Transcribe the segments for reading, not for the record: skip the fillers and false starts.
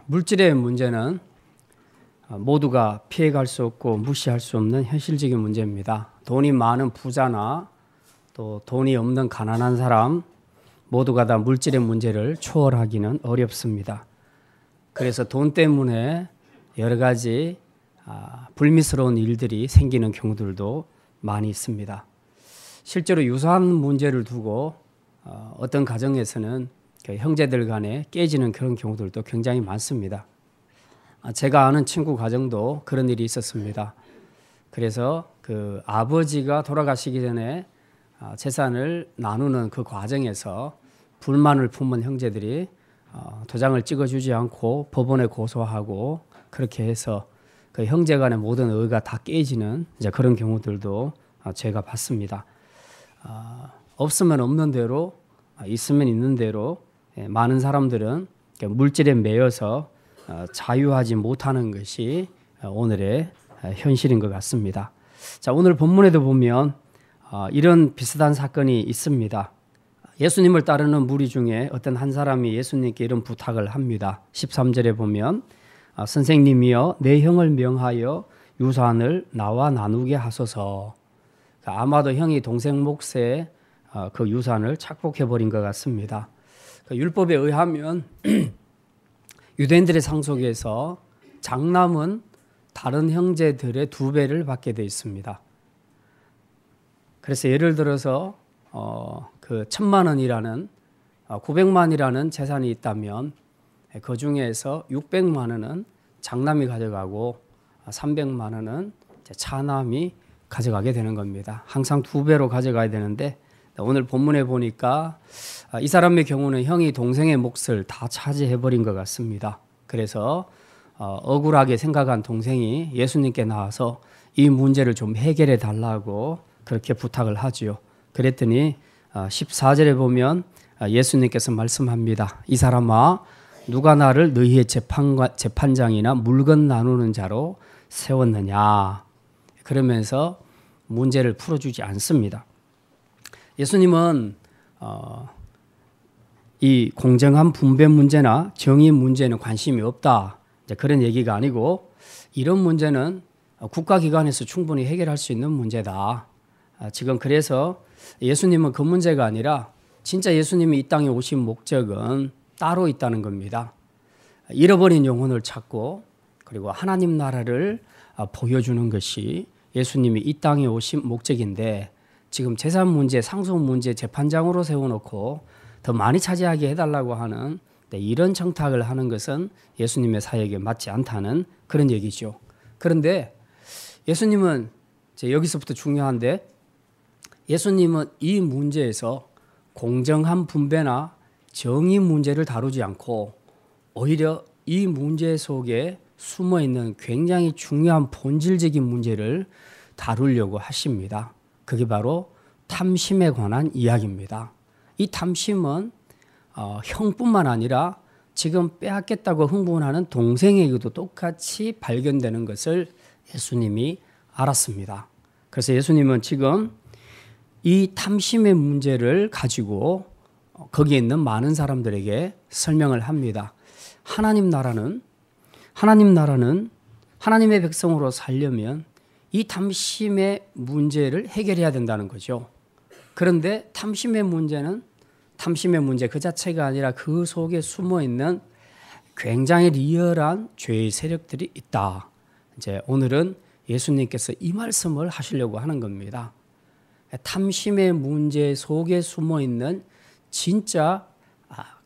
물질의 문제는 모두가 피해갈 수 없고 무시할 수 없는 현실적인 문제입니다. 돈이 많은 부자나 또 돈이 없는 가난한 사람 모두가 다 물질의 문제를 초월하기는 어렵습니다. 그래서 돈 때문에 여러 가지 불미스러운 일들이 생기는 경우들도 많이 있습니다. 실제로 유사한 문제를 두고 어떤 가정에서는 형제들 간에 깨지는 그런 경우들도 굉장히 많습니다. 제가 아는 친구 가정도 그런 일이 있었습니다. 그래서 그 아버지가 돌아가시기 전에 재산을 나누는 그 과정에서 불만을 품은 형제들이 도장을 찍어주지 않고 법원에 고소하고 그렇게 해서 그 형제 간의 모든 의가 다 깨지는 이제 그런 경우들도 제가 봤습니다. 없으면 없는 대로, 있으면 있는 대로 많은 사람들은 물질에 매여서 자유하지 못하는 것이 오늘의 현실인 것 같습니다. 자, 오늘 본문에도 보면 이런 비슷한 사건이 있습니다. 예수님을 따르는 무리 중에 어떤 한 사람이 예수님께 이런 부탁을 합니다. 13절에 보면 선생님이여 내 형을 명하여 유산을 나와 나누게 하소서. 아마도 형이 동생 몫에 그 유산을 착복해버린 것 같습니다. 율법에 의하면 유대인들의 상속에서 장남은 다른 형제들의 2배를 받게 되어 있습니다. 그래서 예를 들어서 그 1,000만 원이라는 900만이라는 재산이 있다면 그 중에서 600만 원은 장남이 가져가고 300만 원은 차남이 가져가게 되는 겁니다. 항상 2배로 가져가야 되는데 오늘 본문에 보니까 이 사람의 경우는 형이 동생의 몫을 다 차지해버린 것 같습니다. 그래서 억울하게 생각한 동생이 예수님께 나와서 이 문제를 좀 해결해 달라고 그렇게 부탁을 하지요. 그랬더니 14절에 보면 예수님께서 말씀합니다. 이 사람아 누가 나를 너희의 재판장이나 물건 나누는 자로 세웠느냐. 그러면서 문제를 풀어주지 않습니다. 예수님은 이 공정한 분배 문제나 정의 문제는 관심이 없다. 이제 그런 얘기가 아니고 이런 문제는 국가기관에서 충분히 해결할 수 있는 문제다. 지금 그래서 예수님은 그 문제가 아니라 진짜 예수님이 이 땅에 오신 목적은 따로 있다는 겁니다. 잃어버린 영혼을 찾고 그리고 하나님 나라를 보여주는 것이 예수님이 이 땅에 오신 목적인데 지금 재산 문제, 상속 문제 재판장으로 세워놓고 더 많이 차지하게 해달라고 하는 이런 청탁을 하는 것은 예수님의 사역에 맞지 않다는 그런 얘기죠. 그런데 예수님은 여기서부터 중요한데 예수님은 이 문제에서 공정한 분배나 정의 문제를 다루지 않고 오히려 이 문제 속에 숨어있는 굉장히 중요한 본질적인 문제를 다루려고 하십니다. 그게 바로 탐심에 관한 이야기입니다. 이 탐심은 형뿐만 아니라 지금 빼앗겠다고 흥분하는 동생에게도 똑같이 발견되는 것을 예수님이 알았습니다. 그래서 예수님은 지금 이 탐심의 문제를 가지고 거기에 있는 많은 사람들에게 설명을 합니다. 하나님 나라는 하나님의 백성으로 살려면 이 탐심의 문제를 해결해야 된다는 거죠. 그런데 탐심의 문제 그 자체가 아니라 그 속에 숨어있는 굉장히 리얼한 죄의 세력들이 있다. 이제 오늘은 예수님께서 이 말씀을 하시려고 하는 겁니다. 탐심의 문제 속에 숨어있는 진짜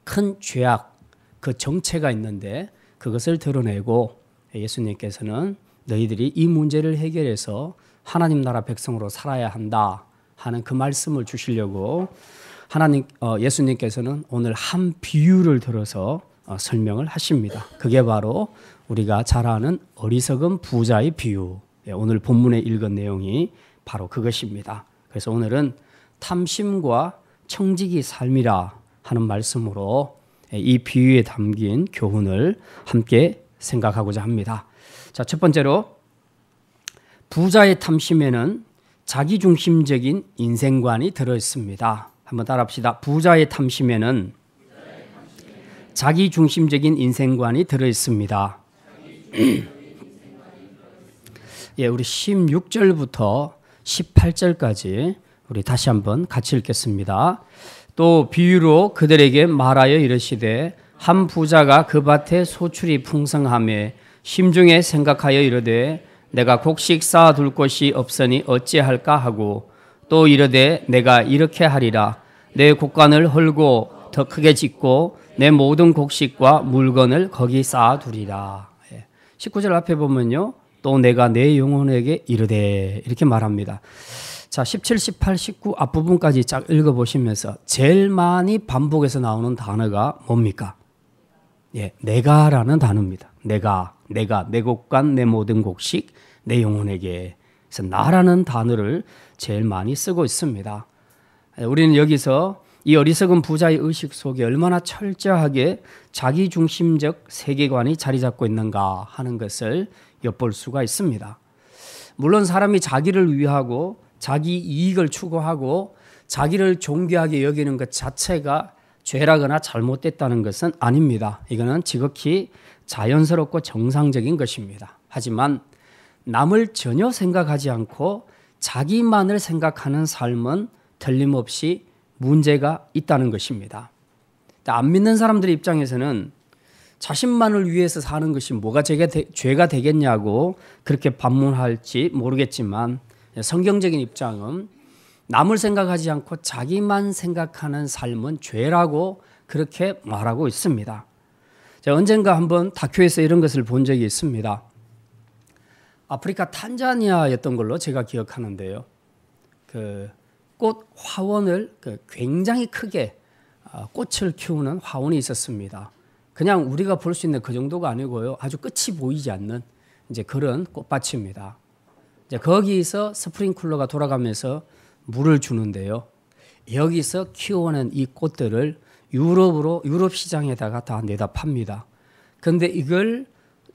큰 죄악, 그 정체가 있는데 그것을 드러내고 예수님께서는 너희들이 이 문제를 해결해서 하나님 나라 백성으로 살아야 한다 하는 그 말씀을 주시려고 예수님께서는 오늘 한 비유를 들어서 설명을 하십니다. 그게 바로 우리가 잘 아는 어리석은 부자의 비유. 오늘 본문에 읽은 내용이 바로 그것입니다. 그래서 오늘은 탐심과 청지기 삶이라 하는 말씀으로 이 비유에 담긴 교훈을 함께 생각하고자 합니다. 자, 첫 번째로 부자의 탐심에는 자기중심적인 인생관이 들어있습니다. 한번 따라합시다. 부자의 탐심에는 자기 중심적인 인생관이 들어 있습니다. 예, 우리 16절부터 18절까지 우리 다시 한번 같이 읽겠습니다. 또 비유로 그들에게 말하여 이르시되 한 부자가 그 밭에 소출이 풍성하매 심중에 생각하여 이르되 내가 곡식 쌓아둘 곳이 없으니 어찌할까 하고 또 이르되 내가 이렇게 하리라 내 곡간을 헐고 더 크게 짓고 내 모든 곡식과 물건을 거기 쌓아두리라. 19절 앞에 보면요. 또 내가 내 영혼에게 이르되 이렇게 말합니다. 자, 17, 18, 19 앞부분까지 쫙 읽어보시면서 제일 많이 반복해서 나오는 단어가 뭡니까? 예, 내가라는 단어입니다. 내가, 내 곡간, 내 모든 곡식, 내 영혼에게. 그래서 나라는 단어를 제일 많이 쓰고 있습니다. 우리는 여기서 이 어리석은 부자의 의식 속에 얼마나 철저하게 자기중심적 세계관이 자리 잡고 있는가 하는 것을 엿볼 수가 있습니다. 물론 사람이 자기를 위하고 자기 이익을 추구하고 자기를 존귀하게 여기는 것 자체가 죄라거나 잘못됐다는 것은 아닙니다. 이거는 지극히 자연스럽고 정상적인 것입니다. 하지만 남을 전혀 생각하지 않고 자기만을 생각하는 삶은 틀림없이 문제가 있다는 것입니다. 안 믿는 사람들의 입장에서는 자신만을 위해서 사는 것이 뭐가 죄가 되겠냐고 그렇게 반문할지 모르겠지만 성경적인 입장은 남을 생각하지 않고 자기만 생각하는 삶은 죄라고 그렇게 말하고 있습니다. 제가 언젠가 한번 다큐에서 이런 것을 본 적이 있습니다. 아프리카 탄자니아였던 걸로 제가 기억하는데요. 그 꽃 화원을 굉장히 크게 꽃을 키우는 화원이 있었습니다. 그냥 우리가 볼 수 있는 그 정도가 아니고요. 아주 끝이 보이지 않는 이제 그런 꽃밭입니다. 이제 거기서 스프링클러가 돌아가면서 물을 주는데요. 여기서 키워낸 이 꽃들을 유럽 시장에다가 다 내다 팝니다. 그런데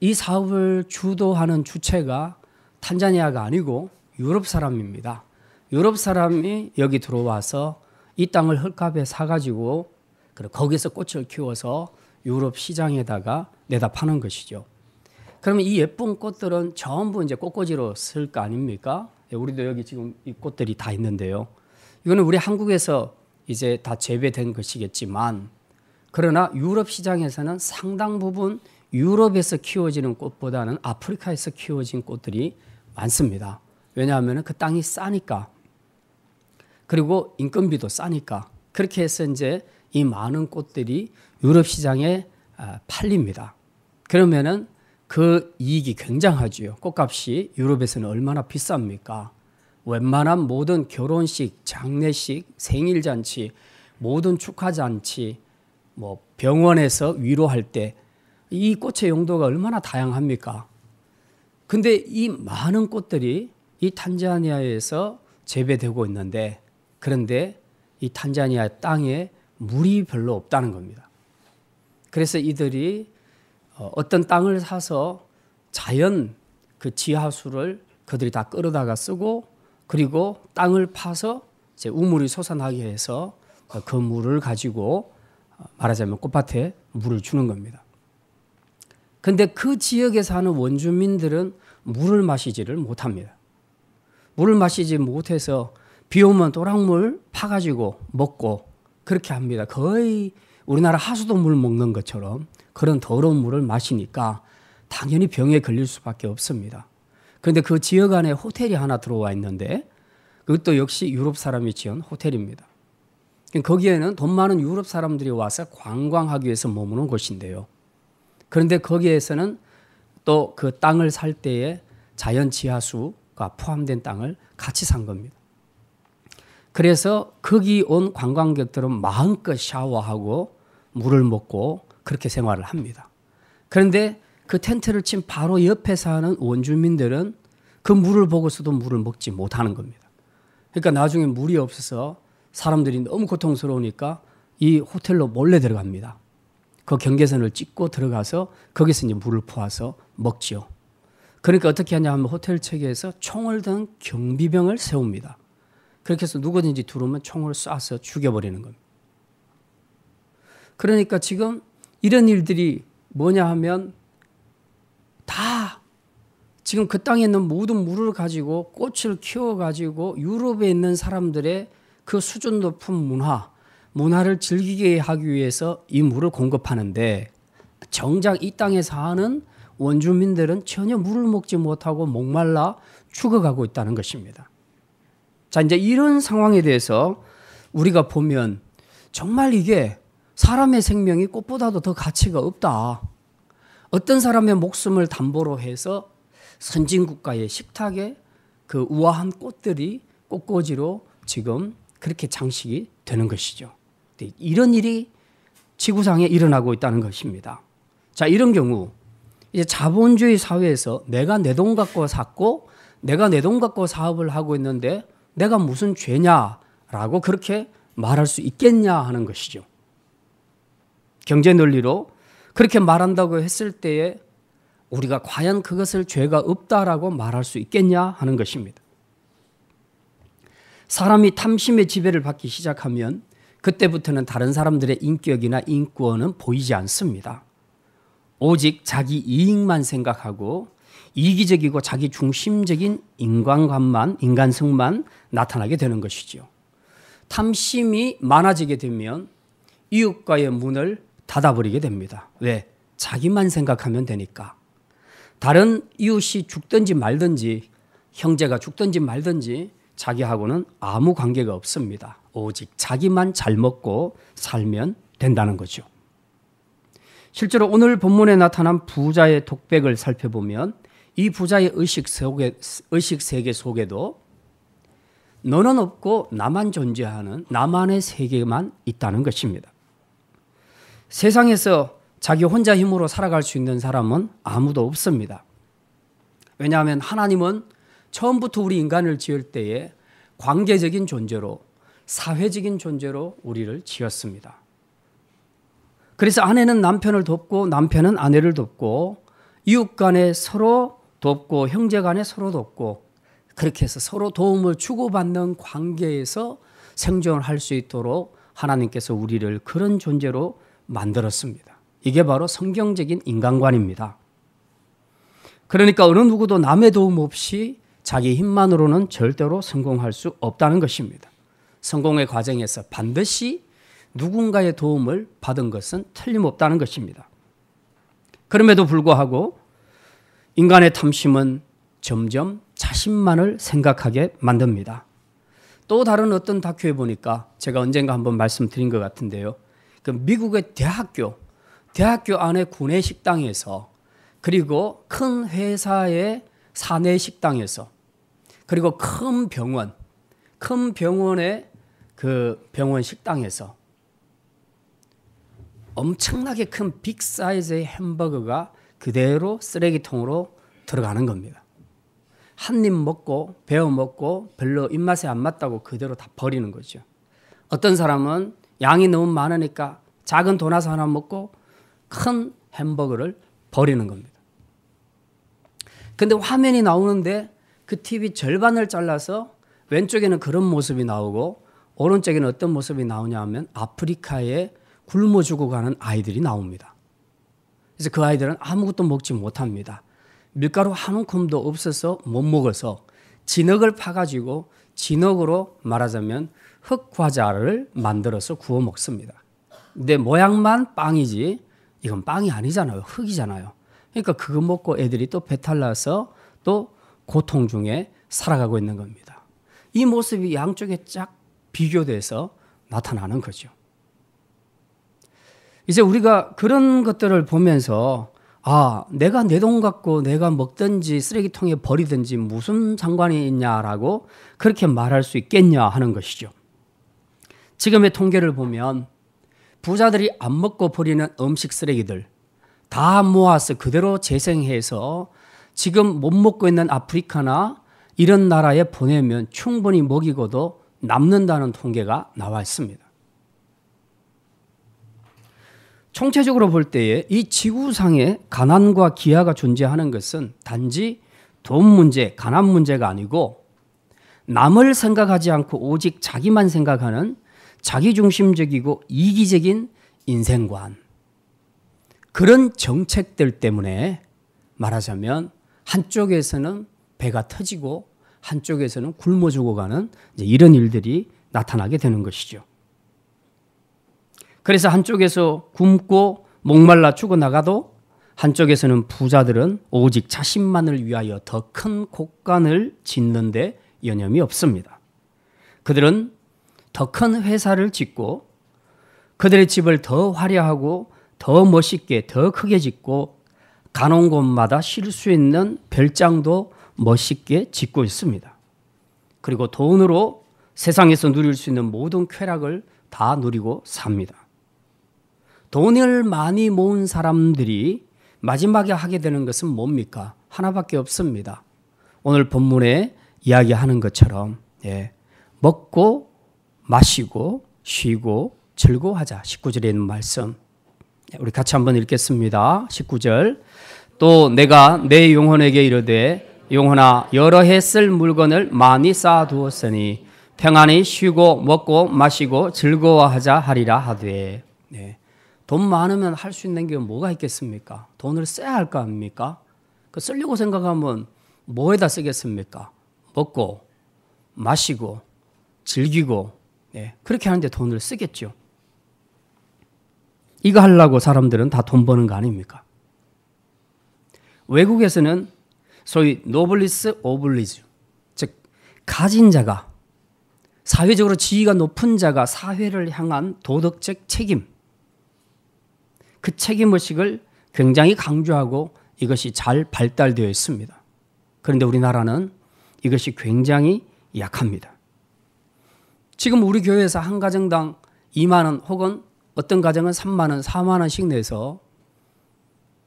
이 사업을 주도하는 주체가 탄자니아가 아니고 유럽 사람입니다. 유럽 사람이 여기 들어와서 이 땅을 헐값에 사가지고 거기서 꽃을 키워서 유럽 시장에다가 내다 파는 것이죠. 그러면 이 예쁜 꽃들은 전부 이제 꽃꽂이로 쓸 거 아닙니까? 우리도 여기 지금 이 꽃들이 다 있는데요. 이거는 우리 한국에서 이제 다 재배된 것이겠지만, 그러나 유럽 시장에서는 상당 부분 유럽에서 키워지는 꽃보다는 아프리카에서 키워진 꽃들이 많습니다. 왜냐하면 그 땅이 싸니까, 그리고 인건비도 싸니까. 그렇게 해서 이제 이 많은 꽃들이 유럽 시장에 팔립니다. 그러면은 그 이익이 굉장하죠. 꽃값이 유럽에서는 얼마나 비쌉니까? 웬만한 모든 결혼식, 장례식, 생일잔치, 모든 축하잔치, 뭐 병원에서 위로할 때 이 꽃의 용도가 얼마나 다양합니까? 근데 이 많은 꽃들이 이 탄자니아에서 재배되고 있는데, 그런데 이 탄자니아 땅에 물이 별로 없다는 겁니다. 그래서 이들이 어떤 땅을 사서 자연 그 지하수를 그들이 다 끌어다가 쓰고, 그리고 땅을 파서 이제 우물이 솟아나게 해서 그 물을 가지고 말하자면 꽃밭에 물을 주는 겁니다. 근데 그 지역에 사는 원주민들은 물을 마시지를 못합니다. 물을 마시지 못해서 비 오면 도랑물 파가지고 먹고 그렇게 합니다. 거의 우리나라 하수도 물 먹는 것처럼 그런 더러운 물을 마시니까 당연히 병에 걸릴 수밖에 없습니다. 그런데 그 지역 안에 호텔이 하나 들어와 있는데 그것도 역시 유럽 사람이 지은 호텔입니다. 거기에는 돈 많은 유럽 사람들이 와서 관광하기 위해서 머무는 곳인데요. 그런데 거기에서는 또 그 땅을 살 때에 자연 지하수가 포함된 땅을 같이 산 겁니다. 그래서 거기 온 관광객들은 마음껏 샤워하고 물을 먹고 그렇게 생활을 합니다. 그런데 그 텐트를 친 바로 옆에 사는 원주민들은 그 물을 보고서도 물을 먹지 못하는 겁니다. 그러니까 나중에 물이 없어서 사람들이 너무 고통스러우니까 이 호텔로 몰래 들어갑니다. 그 경계선을 찍고 들어가서 거기서 이제 물을 부어서 먹지요. 그러니까 어떻게 하냐 하면 호텔 측에서 총을 든 경비병을 세웁니다. 그렇게 해서 누구든지 들어오면 총을 쏴서 죽여버리는 겁니다. 그러니까 지금 이런 일들이 뭐냐 하면 다 지금 그 땅에 있는 모든 물을 가지고 꽃을 키워가지고 유럽에 있는 사람들의 그 수준 높은 문화를 즐기게 하기 위해서 이 물을 공급하는데 정작 이 땅에 사는 원주민들은 전혀 물을 먹지 못하고 목말라 죽어가고 있다는 것입니다. 자, 이제 이런 상황에 대해서 우리가 보면 정말 이게 사람의 생명이 꽃보다도 더 가치가 없다. 어떤 사람의 목숨을 담보로 해서 선진국가의 식탁에 그 우아한 꽃들이 꽃꽂이로 지금 그렇게 장식이 되는 것이죠. 이런 일이 지구상에 일어나고 있다는 것입니다. 자, 이런 경우 이제 자본주의 사회에서 내가 내 돈 갖고 샀고 내가 내 돈 갖고 사업을 하고 있는데 내가 무슨 죄냐라고 그렇게 말할 수 있겠냐 하는 것이죠. 경제 논리로 그렇게 말한다고 했을 때에 우리가 과연 그것을 죄가 없다라고 말할 수 있겠냐 하는 것입니다. 사람이 탐심의 지배를 받기 시작하면 그때부터는 다른 사람들의 인격이나 인권은 보이지 않습니다. 오직 자기 이익만 생각하고 이기적이고 자기 중심적인 인간성만 나타나게 되는 것이죠. 탐심이 많아지게 되면 이웃과의 문을 닫아버리게 됩니다. 왜? 자기만 생각하면 되니까. 다른 이웃이 죽든지 말든지 형제가 죽든지 말든지 자기하고는 아무 관계가 없습니다. 오직 자기만 잘 먹고 살면 된다는 거죠. 실제로 오늘 본문에 나타난 부자의 독백을 살펴보면 이 부자의 의식세계 속에도 너는 없고 나만 존재하는 나만의 세계만 있다는 것입니다. 세상에서 자기 혼자 힘으로 살아갈 수 있는 사람은 아무도 없습니다. 왜냐하면 하나님은 처음부터 우리 인간을 지을 때에 관계적인 존재로 사회적인 존재로 우리를 지었습니다. 그래서 아내는 남편을 돕고 남편은 아내를 돕고 이웃 간에 서로 돕고 형제 간에 서로 돕고 그렇게 해서 서로 도움을 주고받는 관계에서 생존을 할 수 있도록 하나님께서 우리를 그런 존재로 만들었습니다. 이게 바로 성경적인 인간관입니다. 그러니까 어느 누구도 남의 도움 없이 자기 힘만으로는 절대로 성공할 수 없다는 것입니다. 성공의 과정에서 반드시 누군가의 도움을 받은 것은 틀림없다는 것입니다. 그럼에도 불구하고 인간의 탐심은 점점 자신만을 생각하게 만듭니다. 또 다른 어떤 다큐에 보니까 제가 언젠가 한번 말씀드린 것 같은데요. 그 미국의 대학교 안에 구내 식당에서 그리고 큰 회사의 사내 식당에서 그리고 큰 병원의 그 병원 식당에서 엄청나게 큰 빅 사이즈의 햄버거가 그대로 쓰레기통으로 들어가는 겁니다. 한 입 먹고 베어 먹고 별로 입맛에 안 맞다고 그대로 다 버리는 거죠. 어떤 사람은 양이 너무 많으니까 작은 도넛 하나 먹고 큰 햄버거를 버리는 겁니다. 근데 화면이 나오는데 그 TV 절반을 잘라서 왼쪽에는 그런 모습이 나오고 오른쪽에는 어떤 모습이 나오냐 하면 아프리카에 굶어 죽어가는 아이들이 나옵니다. 그래서 그 아이들은 아무것도 먹지 못합니다. 밀가루 한 움큼도 없어서 못 먹어서 진흙을 파가지고 진흙으로 말하자면 흙과자를 만들어서 구워 먹습니다. 근데 모양만 빵이지 이건 빵이 아니잖아요. 흙이잖아요. 그러니까 그거 먹고 애들이 또 배탈 나서 또 고통 중에 살아가고 있는 겁니다. 이 모습이 양쪽에 쫙 비교돼서 나타나는 거죠. 이제 우리가 그런 것들을 보면서 내가 내 돈 갖고 내가 먹든지 쓰레기통에 버리든지 무슨 상관이 있냐라고 그렇게 말할 수 있겠냐 하는 것이죠. 지금의 통계를 보면 부자들이 안 먹고 버리는 음식 쓰레기들 다 모아서 그대로 재생해서 지금 못 먹고 있는 아프리카나 이런 나라에 보내면 충분히 먹이고도 남는다는 통계가 나와 있습니다. 총체적으로 볼 때에 이 지구상에 가난과 기아가 존재하는 것은 단지 돈 문제, 가난 문제가 아니고 남을 생각하지 않고 오직 자기만 생각하는 자기중심적이고 이기적인 인생관, 그런 정책들 때문에 말하자면 한쪽에서는 배가 터지고 한쪽에서는 굶어 죽어가는 이런 일들이 나타나게 되는 것이죠. 그래서 한쪽에서 굶고 목말라 죽어나가도 한쪽에서는 부자들은 오직 자신만을 위하여 더 큰 곳간을 짓는 데 여념이 없습니다. 그들은 더 큰 회사를 짓고 그들의 집을 더 화려하고 더 멋있게 더 크게 짓고 가는 곳마다 쉴 수 있는 별장도 멋있게 짓고 있습니다. 그리고 돈으로 세상에서 누릴 수 있는 모든 쾌락을 다 누리고 삽니다. 돈을 많이 모은 사람들이 마지막에 하게 되는 것은 뭡니까? 하나밖에 없습니다. 오늘 본문에 이야기하는 것처럼 먹고 마시고 쉬고 즐거워하자. 19절에 있는 말씀 우리 같이 한번 읽겠습니다. 19절 또 내가 내 영혼에게 이르되 영혼아 여러 해 쓸 물건을 많이 쌓아두었으니 평안히 쉬고 먹고 마시고 즐거워하자 하리라 하되 돈 많으면 할 수 있는 게 뭐가 있겠습니까? 돈을 써야 할 거 아닙니까? 그 쓰려고 생각하면 뭐에다 쓰겠습니까? 먹고 마시고 즐기고 그렇게 하는데 돈을 쓰겠죠. 이거 하려고 사람들은 다 돈 버는 거 아닙니까? 외국에서는 소위 노블리스 오블리주, 즉 가진 자가 사회적으로 지위가 높은 자가 사회를 향한 도덕적 책임, 그 책임의식을 굉장히 강조하고 이것이 잘 발달되어 있습니다. 그런데 우리나라는 이것이 굉장히 약합니다. 지금 우리 교회에서 한 가정당 2만 원 혹은 어떤 가정은 3만 원, 4만 원씩 내서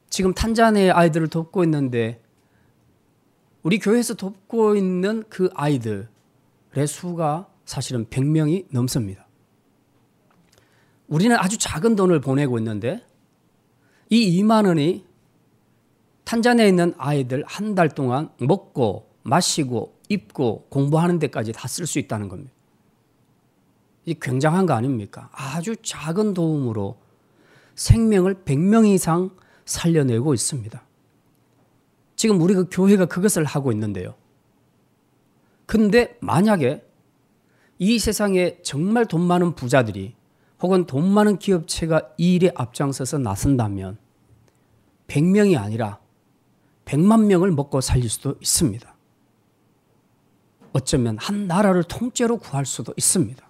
지금 탄자니아의 아이들을 돕고 있는데 우리 교회에서 돕고 있는 그 아이들의 수가 사실은 100명이 넘습니다. 우리는 아주 작은 돈을 보내고 있는데 이 2만 원이 탄자니아에 있는 아이들 한 달 동안 먹고 마시고 입고 공부하는 데까지 다 쓸 수 있다는 겁니다. 이 굉장한 거 아닙니까? 아주 작은 도움으로 생명을 100명 이상 살려내고 있습니다. 지금 우리 그 교회가 그것을 하고 있는데요. 근데 만약에 이 세상에 정말 돈 많은 부자들이 혹은 돈 많은 기업체가 이 일에 앞장서서 나선다면 100명이 아니라 100만 명을 먹고 살릴 수도 있습니다. 어쩌면 한 나라를 통째로 구할 수도 있습니다.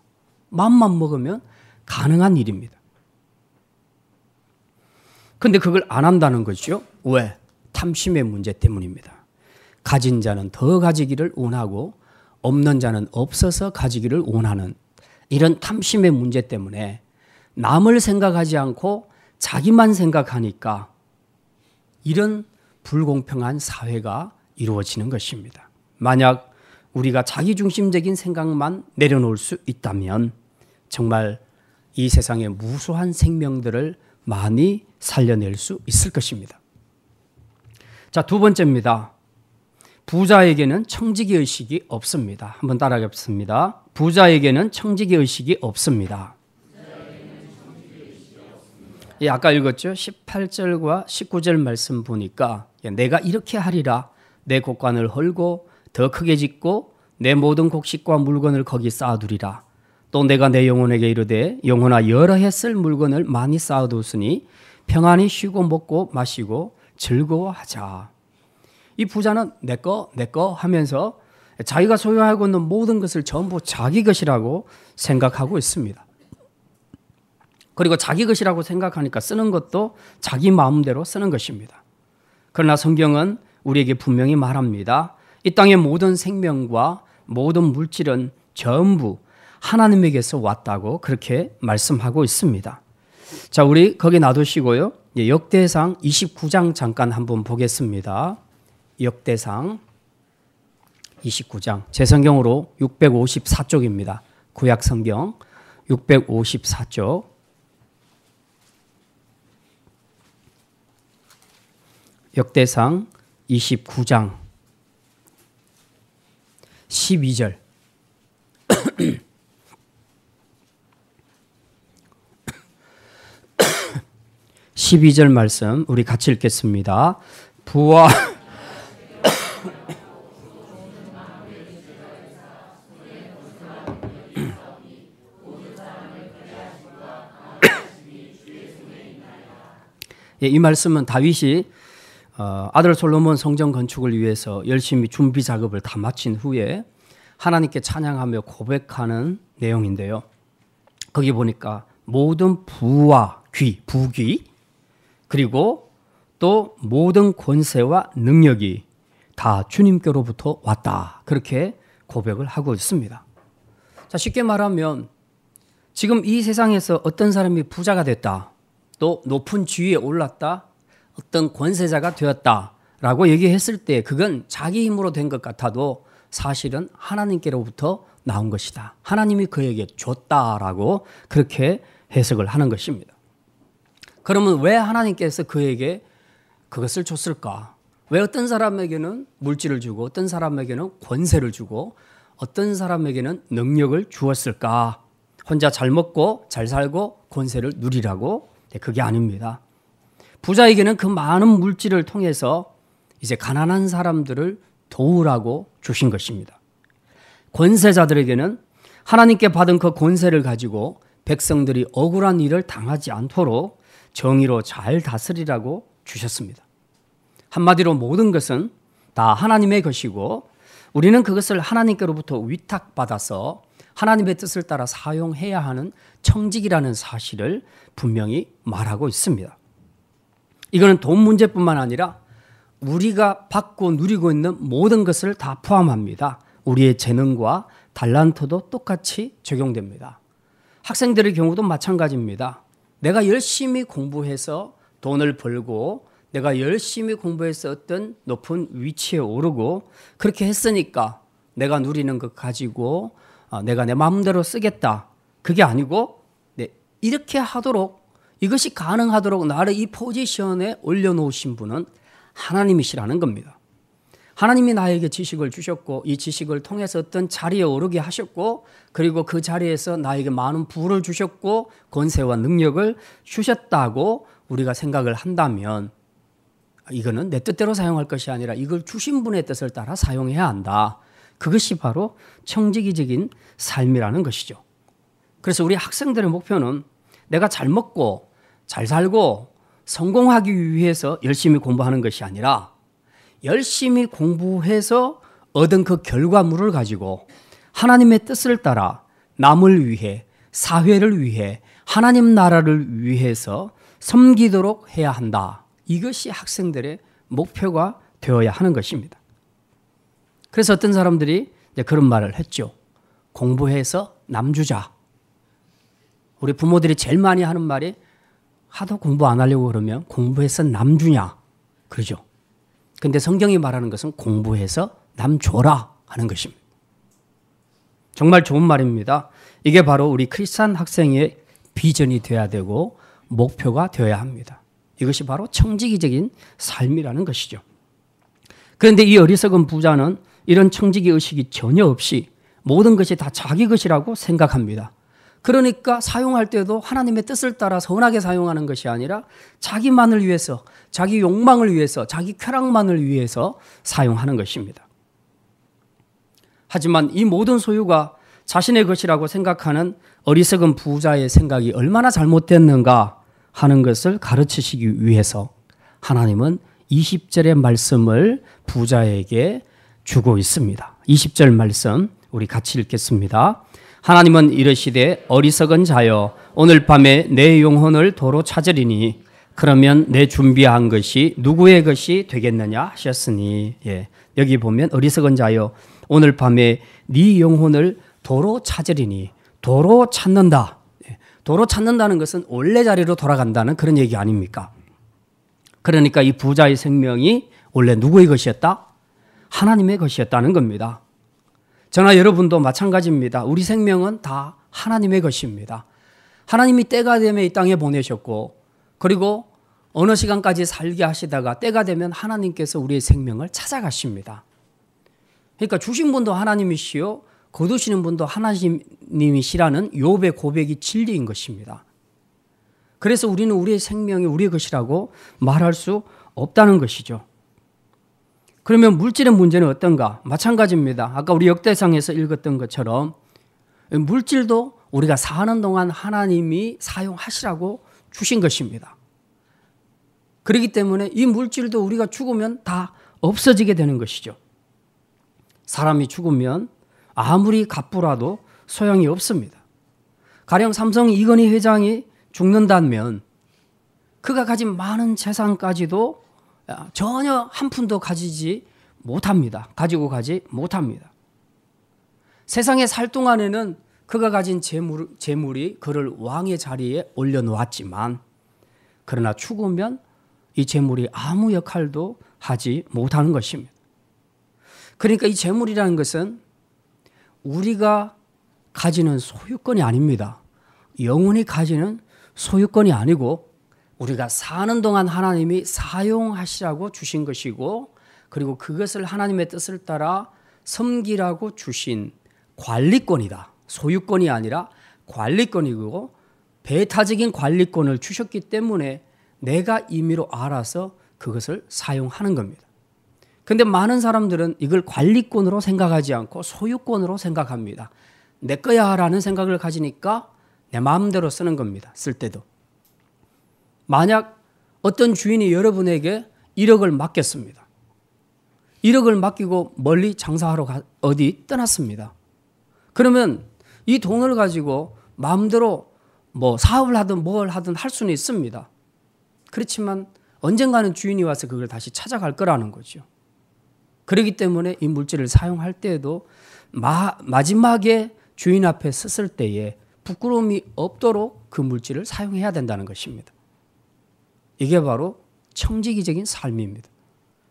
마음만 먹으면 가능한 일입니다. 근데 그걸 안 한다는 거죠. 왜? 탐심의 문제 때문입니다. 가진 자는 더 가지기를 원하고 없는 자는 없어서 가지기를 원하는 이런 탐심의 문제 때문에 남을 생각하지 않고 자기만 생각하니까 이런 불공평한 사회가 이루어지는 것입니다. 만약 우리가 자기중심적인 생각만 내려놓을 수 있다면 정말 이 세상의 무수한 생명들을 많이 살려낼 수 있을 것입니다. 자, 두 번째입니다. 부자에게는 청지기 의식이 없습니다. 한번 따라하겠습니다. 부자에게는 청지기 의식이 없습니다. 예, 아까 읽었죠? 18절과 19절 말씀 보니까 내가 이렇게 하리라. 내 곡간을 헐고 더 크게 짓고 내 모든 곡식과 물건을 거기 쌓아두리라. 또 내가 내 영혼에게 이르되 영혼아 여러 해 쓸 물건을 많이 쌓아두었으니 평안히 쉬고 먹고 마시고 즐거워하자. 이 부자는 내 거 하면서 자기가 소유하고 있는 모든 것을 전부 자기 것이라고 생각하고 있습니다. 그리고 자기 것이라고 생각하니까 쓰는 것도 자기 마음대로 쓰는 것입니다. 그러나 성경은 우리에게 분명히 말합니다. 이 땅의 모든 생명과 모든 물질은 전부 하나님에게서 왔다고 그렇게 말씀하고 있습니다. 자, 우리 거기 놔두시고요. 역대상 29장 잠깐 한번 보겠습니다. 역대상 29장 제 성경으로 654쪽입니다. 구약 성경 654쪽 역대상 29장 12절 22절 말씀 우리 같이 읽겠습니다. 부와 예, 이 말씀은 다윗이 아들 솔로몬 성전 건축을 위해서 열심히 준비 작업을 다 마친 후에 하나님께 찬양하며 고백하는 내용인데요. 거기 보니까 모든 부와 귀, 부귀, 그리고 또 모든 권세와 능력이 다 주님께로부터 왔다. 그렇게 고백을 하고 있습니다. 자, 쉽게 말하면 지금 이 세상에서 어떤 사람이 부자가 됐다, 또 높은 지위에 올랐다, 어떤 권세자가 되었다라고 얘기했을 때 그건 자기 힘으로 된 것 같아도 사실은 하나님께로부터 나온 것이다. 하나님이 그에게 줬다라고 그렇게 해석을 하는 것입니다. 그러면 왜 하나님께서 그에게 그것을 줬을까? 왜 어떤 사람에게는 물질을 주고 어떤 사람에게는 권세를 주고 어떤 사람에게는 능력을 주었을까? 혼자 잘 먹고 잘 살고 권세를 누리라고? 그게 아닙니다. 부자에게는 그 많은 물질을 통해서 이제 가난한 사람들을 도우라고 주신 것입니다. 권세자들에게는 하나님께 받은 그 권세를 가지고 백성들이 억울한 일을 당하지 않도록 정의로 잘 다스리라고 주셨습니다. 한마디로 모든 것은 다 하나님의 것이고 우리는 그것을 하나님께로부터 위탁받아서 하나님의 뜻을 따라 사용해야 하는 청직이라는 사실을 분명히 말하고 있습니다. 이거는 돈 문제뿐만 아니라 우리가 받고 누리고 있는 모든 것을 다 포함합니다. 우리의 재능과 달란트도 똑같이 적용됩니다. 학생들의 경우도 마찬가지입니다. 내가 열심히 공부해서 돈을 벌고 내가 열심히 공부해서 어떤 높은 위치에 오르고 그렇게 했으니까 내가 누리는 것 가지고 내가 내 마음대로 쓰겠다. 그게 아니고 이렇게 하도록, 이것이 가능하도록 나를 이 포지션에 올려놓으신 분은 하나님이시라는 겁니다. 하나님이 나에게 지식을 주셨고 이 지식을 통해서 어떤 자리에 오르게 하셨고 그리고 그 자리에서 나에게 많은 부를 주셨고 권세와 능력을 주셨다고 우리가 생각을 한다면 이거는 내 뜻대로 사용할 것이 아니라 이걸 주신 분의 뜻을 따라 사용해야 한다. 그것이 바로 청지기적인 삶이라는 것이죠. 그래서 우리 학생들의 목표는 내가 잘 먹고 잘 살고 성공하기 위해서 열심히 공부하는 것이 아니라 열심히 공부해서 얻은 그 결과물을 가지고 하나님의 뜻을 따라 남을 위해, 사회를 위해, 하나님 나라를 위해서 섬기도록 해야 한다. 이것이 학생들의 목표가 되어야 하는 것입니다. 그래서 어떤 사람들이 그런 말을 했죠. 공부해서 남 주자. 우리 부모들이 제일 많이 하는 말이 하도 공부 안 하려고 그러면 공부해서 남 주냐 그러죠. 근데 성경이 말하는 것은 공부해서 남 줘라 하는 것입니다. 정말 좋은 말입니다. 이게 바로 우리 크리스찬 학생의 비전이 되어야 되고 목표가 되어야 합니다. 이것이 바로 청지기적인 삶이라는 것이죠. 그런데 이 어리석은 부자는 이런 청지기 의식이 전혀 없이 모든 것이 다 자기 것이라고 생각합니다. 그러니까 사용할 때도 하나님의 뜻을 따라 선하게 사용하는 것이 아니라 자기만을 위해서, 자기 욕망을 위해서, 자기 쾌락만을 위해서 사용하는 것입니다. 하지만 이 모든 소유가 자신의 것이라고 생각하는 어리석은 부자의 생각이 얼마나 잘못됐는가 하는 것을 가르치시기 위해서 하나님은 20절의 말씀을 부자에게 주고 있습니다. 20절 말씀 우리 같이 읽겠습니다. 하나님은 이르시되 어리석은 자여 오늘 밤에 내 영혼을 도로 찾으리니 그러면 내 준비한 것이 누구의 것이 되겠느냐 하셨으니 여기 보면 어리석은 자여 오늘 밤에 네 영혼을 도로 찾으리니 도로 찾는다. 도로 찾는다는 것은 원래 자리로 돌아간다는 그런 얘기 아닙니까? 그러니까 이 부자의 생명이 원래 누구의 것이었다? 하나님의 것이었다는 겁니다. 저나 여러분도 마찬가지입니다. 우리 생명은 다 하나님의 것입니다. 하나님이 때가 되면 이 땅에 보내셨고 그리고 어느 시간까지 살게 하시다가 때가 되면 하나님께서 우리의 생명을 찾아가십니다. 그러니까 주신 분도 하나님이시요 거두시는 분도 하나님이시라는 욥의 고백이 진리인 것입니다. 그래서 우리는 우리의 생명이 우리의 것이라고 말할 수 없다는 것이죠. 그러면 물질의 문제는 어떤가? 마찬가지입니다. 아까 우리 역대상에서 읽었던 것처럼 물질도 우리가 사는 동안 하나님이 사용하시라고 주신 것입니다. 그렇기 때문에 이 물질도 우리가 죽으면 다 없어지게 되는 것이죠. 사람이 죽으면 아무리 갑부라도 소용이 없습니다. 가령 삼성 이건희 회장이 죽는다면 그가 가진 많은 재산까지도 전혀 한 푼도 가지고 가지 못합니다. 세상에 살 동안에는 그가 가진 재물이 그를 왕의 자리에 올려놓았지만 그러나 죽으면 이 재물이 아무 역할도 하지 못하는 것입니다. 그러니까 이 재물이라는 것은 우리가 가지는 소유권이 아닙니다. 영원히 가지는 소유권이 아니고 우리가 사는 동안 하나님이 사용하시라고 주신 것이고 그리고 그것을 하나님의 뜻을 따라 섬기라고 주신 관리권이다. 소유권이 아니라 관리권이고 배타적인 관리권을 주셨기 때문에 내가 임의로 알아서 그것을 사용하는 겁니다. 그런데 많은 사람들은 이걸 관리권으로 생각하지 않고 소유권으로 생각합니다. 내 거야라는 생각을 가지니까 내 마음대로 쓰는 겁니다. 쓸 때도. 만약 어떤 주인이 여러분에게 1억을 맡겼습니다. 1억을 맡기고 멀리 장사하러 어디 떠났습니다. 그러면 이 돈을 가지고 마음대로 사업을 하든 뭘 하든 할 수는 있습니다. 그렇지만 언젠가는 주인이 와서 그걸 다시 찾아갈 거라는 거죠. 그렇기 때문에 이 물질을 사용할 때에도 마지막에 주인 앞에 섰을 때에 부끄러움이 없도록 그 물질을 사용해야 된다는 것입니다. 이게 바로 청지기적인 삶입니다.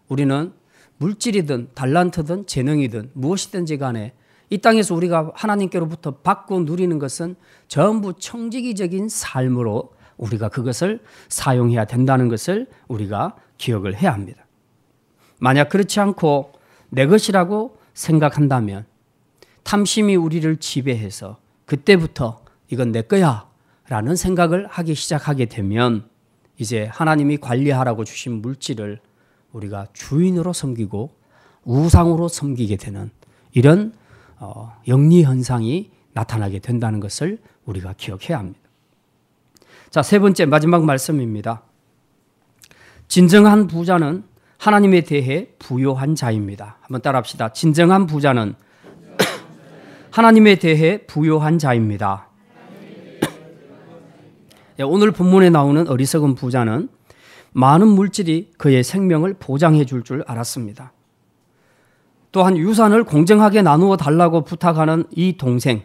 우리는 물질이든 달란트든 재능이든 무엇이든지 간에 이 땅에서 우리가 하나님께로부터 받고 누리는 것은 전부 청지기적인 삶으로 우리가 그것을 사용해야 된다는 것을 우리가 기억을 해야 합니다. 만약 그렇지 않고 내 것이라고 생각한다면 탐심이 우리를 지배해서 그때부터 이건 내 거야 라는 생각을 하기 시작하게 되면 이제 하나님이 관리하라고 주신 물질을 우리가 주인으로 섬기고 우상으로 섬기게 되는 이런 영리 현상이 나타나게 된다는 것을 우리가 기억해야 합니다. 자, 세 번째 마지막 말씀입니다. 진정한 부자는 하나님에 대해 부요한 자입니다. 한번 따라합시다. 진정한 부자는 하나님에 대해 부요한 자입니다. 오늘 본문에 나오는 어리석은 부자는 많은 물질이 그의 생명을 보장해 줄 알았습니다. 또한 유산을 공정하게 나누어 달라고 부탁하는 이 동생,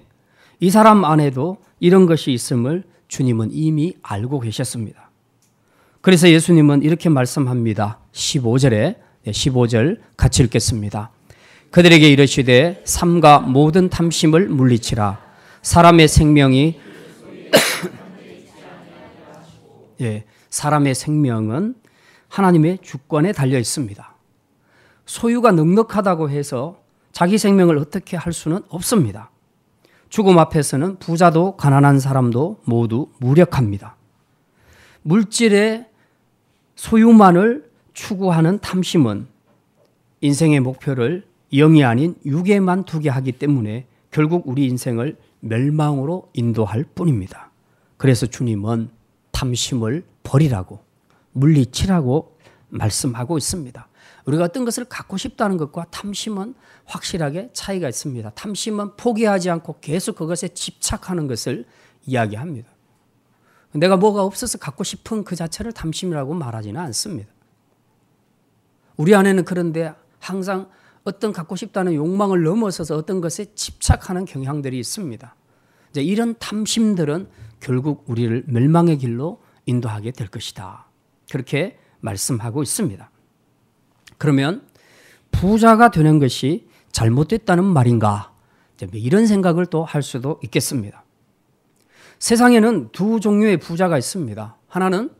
이 사람 안에도 이런 것이 있음을 주님은 이미 알고 계셨습니다. 그래서 예수님은 이렇게 말씀합니다. 15절 같이 읽겠습니다. 그들에게 이르시되 삼가 모든 탐심을 물리치라. 사람의 생명이 사람의 생명은 하나님의 주권에 달려 있습니다. 소유가 넉넉하다고 해서 자기 생명을 어떻게 할 수는 없습니다. 죽음 앞에서는 부자도 가난한 사람도 모두 무력합니다. 물질의 소유만을 추구하는 탐심은 인생의 목표를 영이 아닌 육에만 두게 하기 때문에 결국 우리 인생을 멸망으로 인도할 뿐입니다. 그래서 주님은 탐심을 버리라고 물리치라고 말씀하고 있습니다. 우리가 어떤 것을 갖고 싶다는 것과 탐심은 확실하게 차이가 있습니다. 탐심은 포기하지 않고 계속 그것에 집착하는 것을 이야기합니다. 내가 뭐가 없어서 갖고 싶은 그 자체를 탐심이라고 말하지는 않습니다. 우리 안에는 그런데 항상 어떤 갖고 싶다는 욕망을 넘어서서 어떤 것에 집착하는 경향들이 있습니다. 이제 이런 탐심들은 결국 우리를 멸망의 길로 인도하게 될 것이다. 그렇게 말씀하고 있습니다. 그러면 부자가 되는 것이 잘못됐다는 말인가? 이런 생각을 또 할 수도 있겠습니다. 세상에는 두 종류의 부자가 있습니다. 하나는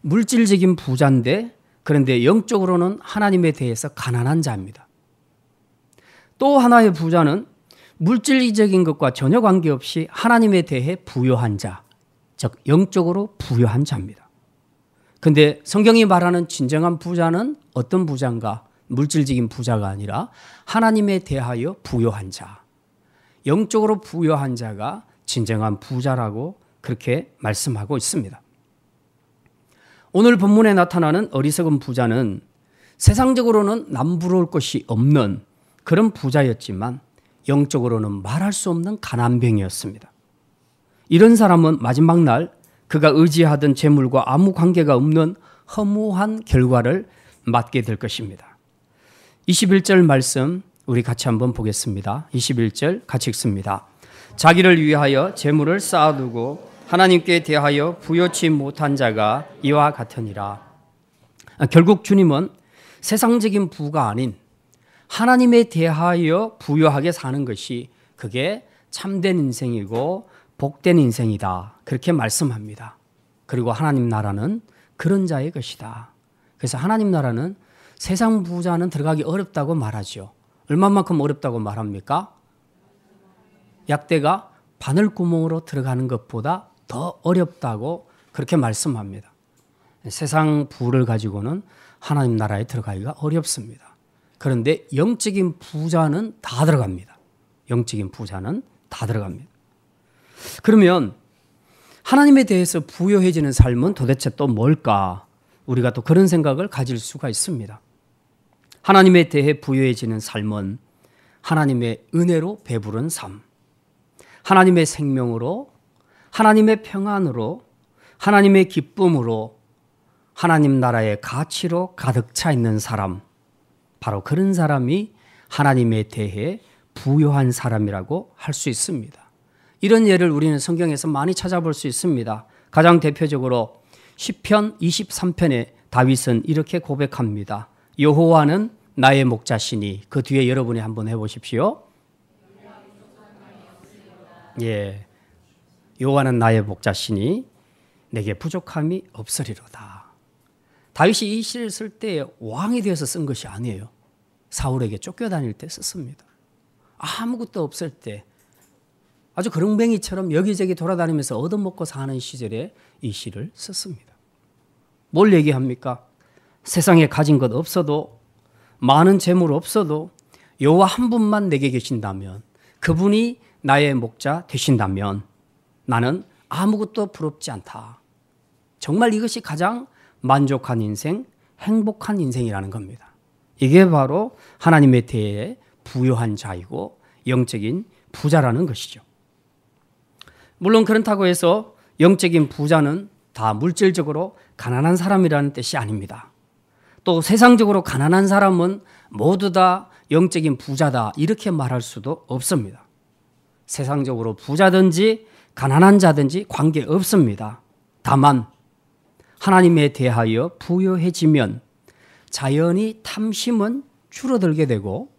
물질적인 부자인데 그런데 영적으로는 하나님에 대해서 가난한 자입니다. 또 하나의 부자는 물질적인 것과 전혀 관계없이 하나님에 대해 부요한 자, 즉 영적으로 부유한 자입니다. 근데 성경이 말하는 진정한 부자는 어떤 부자인가? 물질적인 부자가 아니라 하나님에 대하여 부유한 자. 영적으로 부유한 자가 진정한 부자라고 그렇게 말씀하고 있습니다. 오늘 본문에 나타나는 어리석은 부자는 세상적으로는 남부러울 것이 없는 그런 부자였지만 영적으로는 말할 수 없는 가난병이었습니다. 이런 사람은 마지막 날 그가 의지하던 재물과 아무 관계가 없는 허무한 결과를 맞게 될 것입니다. 21절 말씀 우리 같이 한번 보겠습니다. 21절 같이 읽습니다. 자기를 위하여 재물을 쌓아두고 하나님께 대하여 부요치 못한 자가 이와 같으니라. 결국 주님은 세상적인 부가 아닌 하나님에 대하여 부유하게 사는 것이 그게 참된 인생이고 복된 인생이다. 그렇게 말씀합니다. 그리고 하나님 나라는 그런 자의 것이다. 그래서 하나님 나라는 세상 부자는 들어가기 어렵다고 말하죠. 얼마만큼 어렵다고 말합니까? 약대가 바늘구멍으로 들어가는 것보다 더 어렵다고 그렇게 말씀합니다. 세상 부를 가지고는 하나님 나라에 들어가기가 어렵습니다. 그런데 영적인 부자는 다 들어갑니다. 영적인 부자는 다 들어갑니다. 그러면 하나님에 대해서 부유해지는 삶은 도대체 또 뭘까? 우리가 또 그런 생각을 가질 수가 있습니다. 하나님에 대해 부유해지는 삶은 하나님의 은혜로 배부른 삶, 하나님의 생명으로, 하나님의 평안으로, 하나님의 기쁨으로, 하나님 나라의 가치로 가득 차 있는 사람, 바로 그런 사람이 하나님에 대해 부유한 사람이라고 할 수 있습니다. 이런 예를 우리는 성경에서 많이 찾아볼 수 있습니다. 가장 대표적으로 시편 23편에 다윗은 이렇게 고백합니다. 여호와는 나의 목자시니. 그 뒤에 여러분이 한번 해보십시오. 예, 여호와는 나의 목자시니 내게 부족함이 없으리로다. 다윗이 이 시를 쓸 때 왕이 되어서 쓴 것이 아니에요. 사울에게 쫓겨다닐 때 썼습니다. 아무것도 없을 때 아주 그릉뱅이처럼 여기저기 돌아다니면서 얻어먹고 사는 시절에 이 시를 썼습니다. 뭘 얘기합니까? 세상에 가진 것 없어도, 많은 재물 없어도 여호와 한 분만 내게 계신다면, 그분이 나의 목자 되신다면 나는 아무것도 부럽지 않다. 정말 이것이 가장 만족한 인생, 행복한 인생이라는 겁니다. 이게 바로 하나님에 대해 부유한 자이고 영적인 부자라는 것이죠. 물론 그렇다고 해서 영적인 부자는 다 물질적으로 가난한 사람이라는 뜻이 아닙니다. 또 세상적으로 가난한 사람은 모두 다 영적인 부자다 이렇게 말할 수도 없습니다. 세상적으로 부자든지 가난한 자든지 관계없습니다. 다만 하나님에 대하여 부유해지면 자연히 탐심은 줄어들게 되고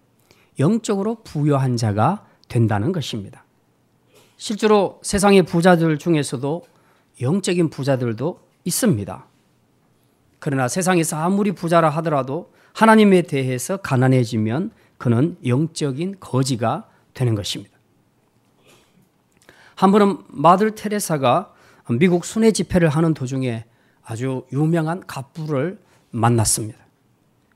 영적으로 부유한 자가 된다는 것입니다. 실제로 세상의 부자들 중에서도 영적인 부자들도 있습니다. 그러나 세상에서 아무리 부자라 하더라도 하나님에 대해서 가난해지면 그는 영적인 거지가 되는 것입니다. 한 번은 마들 테레사가 미국 순회 집회를 하는 도중에 아주 유명한 갑부를 만났습니다.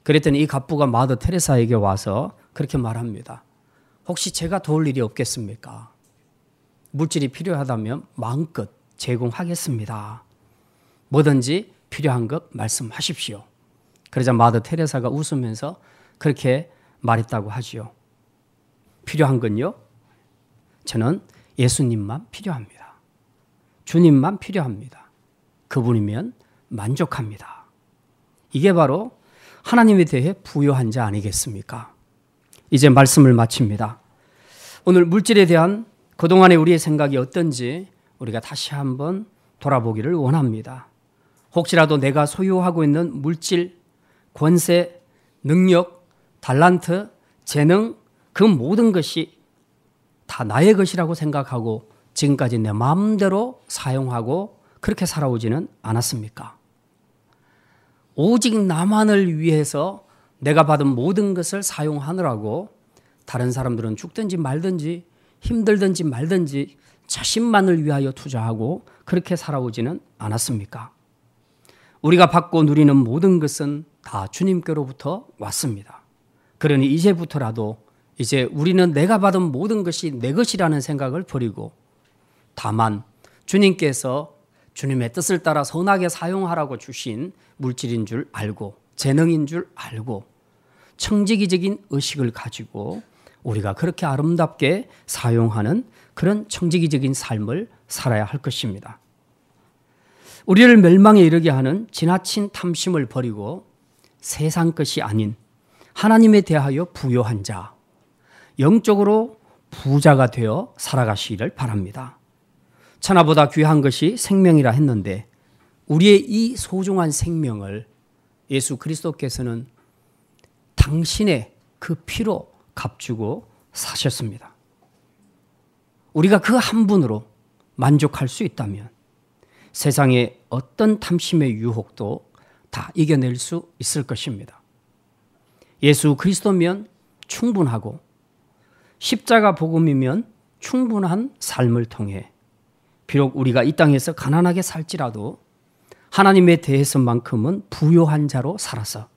그랬더니 이 갑부가 마더 테레사에게 와서 그렇게 말합니다. 혹시 제가 도울 일이 없겠습니까? 물질이 필요하다면 마음껏 제공하겠습니다. 뭐든지 필요한 것 말씀하십시오. 그러자 마더 테레사가 웃으면서 그렇게 말했다고 하지요. 필요한 건요? 저는 예수님만 필요합니다. 주님만 필요합니다. 그분이면 만족합니다. 이게 바로 하나님에 대해 부유한 자 아니겠습니까? 이제 말씀을 마칩니다. 오늘 물질에 대한 그동안의 우리의 생각이 어떤지 우리가 다시 한번 돌아보기를 원합니다. 혹시라도 내가 소유하고 있는 물질, 권세, 능력, 달란트, 재능 그 모든 것이 다 나의 것이라고 생각하고 지금까지 내 마음대로 사용하고 그렇게 살아오지는 않았습니까? 오직 나만을 위해서 내가 받은 모든 것을 사용하느라고 다른 사람들은 죽든지 말든지 힘들든지 말든지 자신만을 위하여 투자하고 그렇게 살아오지는 않았습니까? 우리가 받고 누리는 모든 것은 다 주님께로부터 왔습니다. 그러니 이제부터라도 이제 우리는 내가 받은 모든 것이 내 것이라는 생각을 버리고 다만 주님께서 주님의 뜻을 따라 선하게 사용하라고 주신 물질인 줄 알고 재능인 줄 알고 청지기적인 의식을 가지고 우리가 그렇게 아름답게 사용하는 그런 청지기적인 삶을 살아야 할 것입니다. 우리를 멸망에 이르게 하는 지나친 탐심을 버리고 세상 것이 아닌 하나님에 대하여 부요한 자, 영적으로 부자가 되어 살아가시기를 바랍니다. 천하보다 귀한 것이 생명이라 했는데 우리의 이 소중한 생명을 예수 그리스도께서는 당신의 그 피로 값주고 사셨습니다. 우리가 그 한 분으로 만족할 수 있다면 세상의 어떤 탐심의 유혹도 다 이겨낼 수 있을 것입니다. 예수 그리스도면 충분하고 십자가 복음이면 충분한 삶을 통해 비록 우리가 이 땅에서 가난하게 살지라도 하나님에 대해서만큼은 부요한 자로 살아서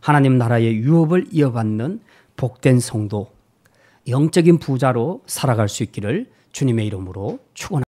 하나님 나라의 유업을 이어받는 복된 성도, 영적인 부자로 살아갈 수 있기를 주님의 이름으로 축원합니다.